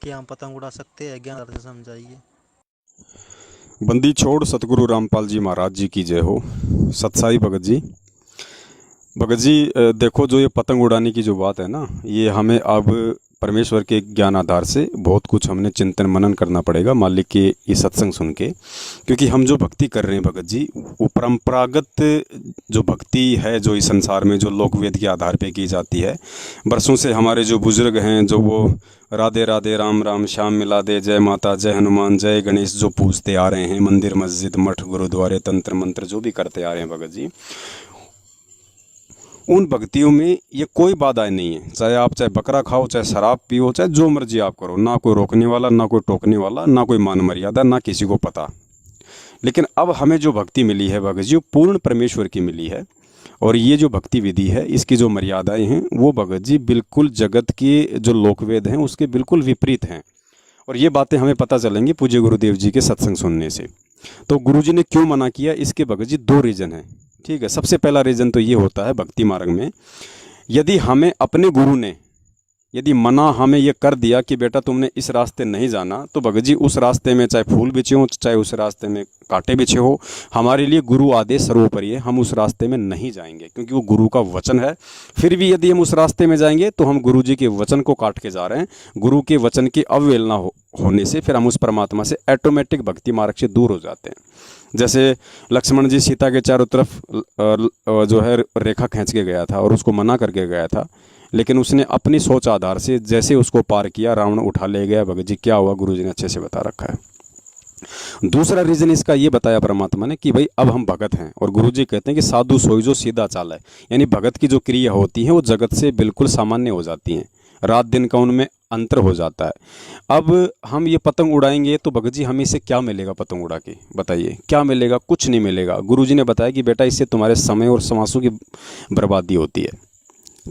क्या हम पतंग उड़ा सकते हैं? ज्ञान से समझाइए। बंदी छोड़ सतगुरु रामपाल जी महाराज जी की जय हो। सतसाई भगत जी। भगत जी, देखो, जो ये पतंग उड़ाने की जो बात है ना, ये हमें अब परमेश्वर के ज्ञान आधार से बहुत कुछ हमने चिंतन मनन करना पड़ेगा मालिक के ये सत्संग सुन के। क्योंकि हम जो भक्ति कर रहे हैं भगत जी, वो परंपरागत जो भक्ति है, जो इस संसार में जो लोकवेद के आधार पे की जाती है। बरसों से हमारे जो बुजुर्ग हैं, जो वो राधे राधे राम राम श्याम मिला दे, जय माता जय हनुमान जय गणेश जो पूजते आ रहे हैं, मंदिर मस्जिद मठ गुरुद्वारे तंत्र मंत्र जो भी करते आ रहे हैं भगत जी, उन भक्तियों में ये कोई बाधाएं नहीं है। चाहे बकरा खाओ, चाहे शराब पियो, चाहे जो मर्जी आप करो, ना कोई रोकने वाला, ना कोई टोकने वाला, ना कोई मान मर्यादा, ना किसी को पता। लेकिन अब हमें जो भक्ति मिली है भगत जी, वो पूर्ण परमेश्वर की मिली है। और ये जो भक्ति विधि है, इसकी जो मर्यादाएं हैं, वो भगत जी बिल्कुल जगत के जो लोकवेद हैं उसके बिल्कुल विपरीत हैं। और ये बातें हमें पता चलेंगी पूज्य गुरुदेव जी के सत्संग सुनने से। तो गुरु जी ने क्यों मना किया, इसके भगत जी दो रीज़न हैं। ठीक है, सबसे पहला रीज़न तो ये होता है भक्ति मार्ग में, यदि हमें अपने गुरु ने यदि मना हमें ये कर दिया कि बेटा तुमने इस रास्ते नहीं जाना, तो भगत जी उस रास्ते में चाहे फूल बिछे हो, चाहे उस रास्ते में कांटे बिछे हो, हमारे लिए गुरु आदेश सर्वोपरि है। हम उस रास्ते में नहीं जाएंगे क्योंकि वो गुरु का वचन है। फिर भी यदि हम उस रास्ते में जाएंगे तो हम गुरु जी के वचन को काट के जा रहे हैं। गुरु के वचन की अवहेलना होने से फिर हम उस परमात्मा से ऑटोमेटिक भक्ति मार्ग से दूर हो जाते हैं। जैसे लक्ष्मण जी सीता के चारों तरफ जो है रेखा खींच के गया था और उसको मना करके गया था, लेकिन उसने अपनी सोच आधार से जैसे उसको पार किया, रावण उठा ले गया। भगत जी क्या हुआ, गुरु जी ने अच्छे से बता रखा है। दूसरा रीज़न इसका ये बताया परमात्मा ने कि भाई अब हम भगत हैं, और गुरु जी कहते हैं कि साधु सोई जो सीधा चाल है, यानी भगत की जो क्रिया होती है वो जगत से बिल्कुल सामान्य हो जाती हैं, रात दिन का उनमें अंतर हो जाता है। अब हम ये पतंग उड़ाएंगे तो भगत जी हमें इससे क्या मिलेगा? पतंग उड़ा के बताइए क्या मिलेगा? कुछ नहीं मिलेगा। गुरु जी ने बताया कि बेटा इससे तुम्हारे समय और समासों की बर्बादी होती है,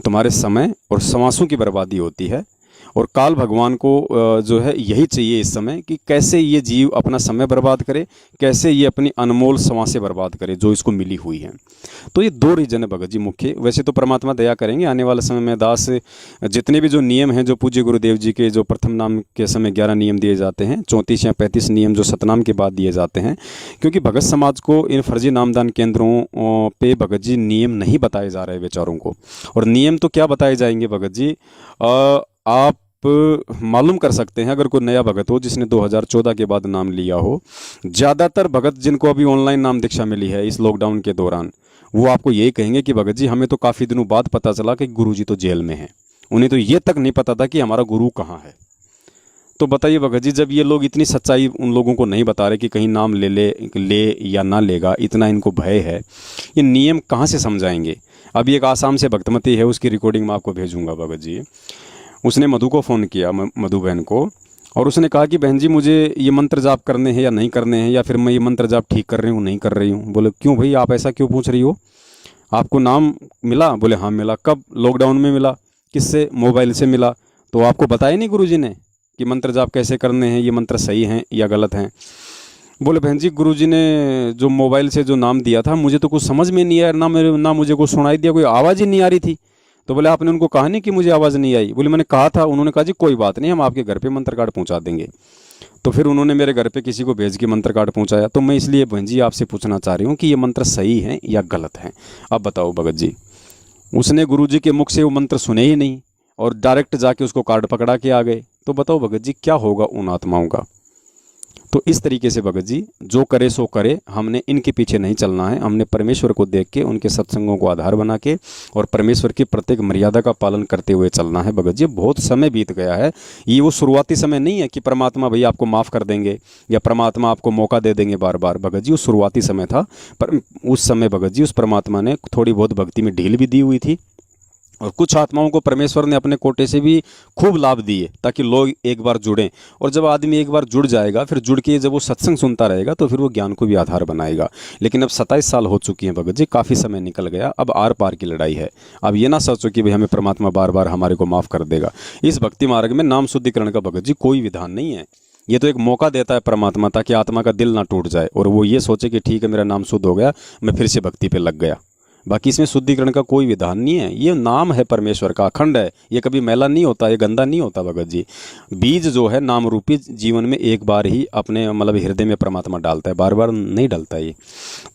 तुम्हारे समय और समासों की बर्बादी होती है। और काल भगवान को जो है यही चाहिए इस समय कि कैसे ये जीव अपना समय बर्बाद करे, कैसे ये अपनी अनमोल समासें बर्बाद करे जो इसको मिली हुई हैं। तो ये दो रीजन है भगत जी मुख्य। वैसे तो परमात्मा दया करेंगे, आने वाले समय में दास जितने भी जो नियम हैं, जो पूज्य गुरुदेव जी के जो प्रथम नाम के समय 11 नियम दिए जाते हैं, 34 या 35 नियम जो सतनाम के बाद दिए जाते हैं, क्योंकि भगत समाज को इन फर्जी नामदान केंद्रों पे भगत जी नियम नहीं बताए जा रहे बेचारों को। और नियम तो क्या बताए जाएंगे भगत जी, आप मालूम कर सकते हैं अगर कोई नया भगत हो जिसने 2014 के बाद नाम लिया हो। ज़्यादातर भगत जिनको अभी ऑनलाइन नाम दीक्षा मिली है इस लॉकडाउन के दौरान, वो आपको यही कहेंगे कि भगत जी हमें तो काफ़ी दिनों बाद पता चला कि गुरु जी तो जेल में हैं। उन्हें तो ये तक नहीं पता था कि हमारा गुरु कहाँ है। तो बताइए भगत जी, जब ये लोग इतनी सच्चाई उन लोगों को नहीं बता रहे कि कहीं नाम ले या ना लेगा, इतना इनको भय है, ये नियम कहाँ से समझाएंगे? अभी एक आसाम से भक्तमती है, उसकी रिकॉर्डिंग मैं आपको भेजूंगा भगत जी। उसने मधु को फ़ोन किया, मधु बहन को, और उसने कहा कि बहन जी मुझे ये मंत्र जाप करने हैं या नहीं करने हैं, या फिर मैं ये मंत्र जाप ठीक कर रही हूँ नहीं कर रही हूँ। बोले क्यों भाई, आप ऐसा क्यों पूछ रही हो? आपको नाम मिला? बोले हाँ मिला। कब? लॉकडाउन में मिला। किससे? मोबाइल से मिला। तो आपको बताया नहीं गुरुजी ने कि मंत्र जाप कैसे करने हैं, ये मंत्र सही हैं या गलत हैं? बोले बहन जी गुरुजी ने जो मोबाइल से जो नाम दिया था मुझे तो कुछ समझ में नहीं आया, ना मुझे कुछ सुनाई दिया, कोई आवाज़ ही नहीं आ रही थी। तो बोले आपने उनको कहा नहीं कि मुझे आवाज़ नहीं आई? बोले मैंने कहा था। उन्होंने कहा जी कोई बात नहीं, हम आपके घर पे मंत्र कार्ड पहुंचा देंगे। तो फिर उन्होंने मेरे घर पे किसी को भेज के मंत्र कार्ड पहुंचाया। तो मैं इसलिए बहन जी आपसे पूछना चाह रही हूँ कि ये मंत्र सही हैं या गलत हैं, अब बताओ भगत जी। उसने गुरुजी के मुख से वो मंत्र सुने ही नहीं और डायरेक्ट जाके उसको कार्ड पकड़ा के आ गए। तो बताओ भगत जी क्या होगा उन आत्माओं का? तो इस तरीके से भगत जी जो करे सो करे, हमने इनके पीछे नहीं चलना है। हमने परमेश्वर को देख के, उनके सत्संगों को आधार बना के और परमेश्वर की प्रत्येक मर्यादा का पालन करते हुए चलना है भगत जी। बहुत समय बीत गया है, ये वो शुरुआती समय नहीं है कि परमात्मा भैया आपको माफ़ कर देंगे या परमात्मा आपको मौका दे देंगे बार बार। भगत जी वो शुरुआती समय था, पर उस समय भगत जी उस परमात्मा ने थोड़ी बहुत भक्ति में ढील भी दी हुई थी, और कुछ आत्माओं को परमेश्वर ने अपने कोटे से भी खूब लाभ दिए ताकि लोग एक बार जुड़ें। और जब आदमी एक बार जुड़ जाएगा, फिर जुड़ के जब वो सत्संग सुनता रहेगा तो फिर वो ज्ञान को भी आधार बनाएगा। लेकिन अब 27 साल हो चुकी हैं भगत जी, काफ़ी समय निकल गया, अब आर पार की लड़ाई है। अब ये ना सोचो कि भाई हमें परमात्मा बार बार हमारे को माफ़ कर देगा। इस भक्ति मार्ग में नाम शुद्धिकरण का भगत जी कोई विधान नहीं है। ये तो एक मौका देता है परमात्मा ताकि आत्मा का दिल ना टूट जाए और वो ये सोचे कि ठीक है मेरा नाम शुद्ध हो गया, मैं फिर से भक्ति पे लग गया, बाकी इसमें शुद्धिकरण का कोई विधान नहीं है। ये नाम है परमेश्वर का, अखंड है, ये कभी मैला नहीं होता, ये गंदा नहीं होता भगत जी। बीज जो है नाम रूपी जीवन में एक बार ही अपने मतलब हृदय में परमात्मा डालता है, बार बार नहीं डालता ये।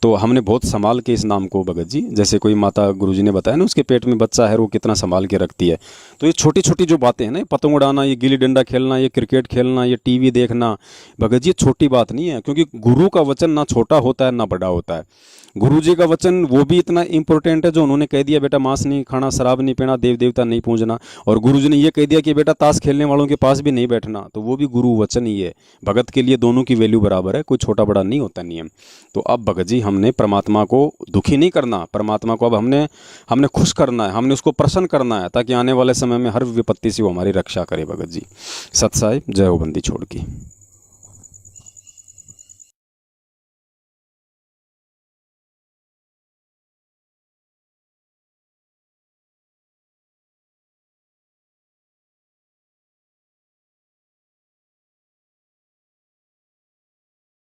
तो हमने बहुत संभाल के इस नाम को भगत जी, जैसे कोई माता गुरुजी ने बताया ना, उसके पेट में बच्चा है वो कितना संभाल के रखती है। तो ये छोटी छोटी जो बातें हैं ना, पतंग उड़ाना, ये गिल्ली डंडा खेलना, ये क्रिकेट खेलना, ये टीवी देखना, भगत जी छोटी बात नहीं है। क्योंकि गुरु का वचन ना छोटा होता है ना बड़ा होता है। गुरु जी का वचन वो भी इतना इंपॉर्टेंट है जो उन्होंने कह दिया बेटा मांस नहीं खाना, शराब नहीं पीना, देव देवता नहीं पूजना। और गुरु जी ने ये कह दिया कि बेटा ताश खेलने वालों के पास भी नहीं बैठना, तो वो भी गुरु वचन ही है। भगत के लिए दोनों की वैल्यू बराबर है, कोई छोटा बड़ा नहीं होता नियम। तो अब भगत जी हमने परमात्मा को दुखी नहीं करना, परमात्मा को अब हमने खुश करना है, हमने उसको प्रसन्न करना है, ताकि आने वाले समय में हर विपत्ति से वो हमारी रक्षा करे भगत जी। सत साहिब, जय हो बंदी छोड़ की।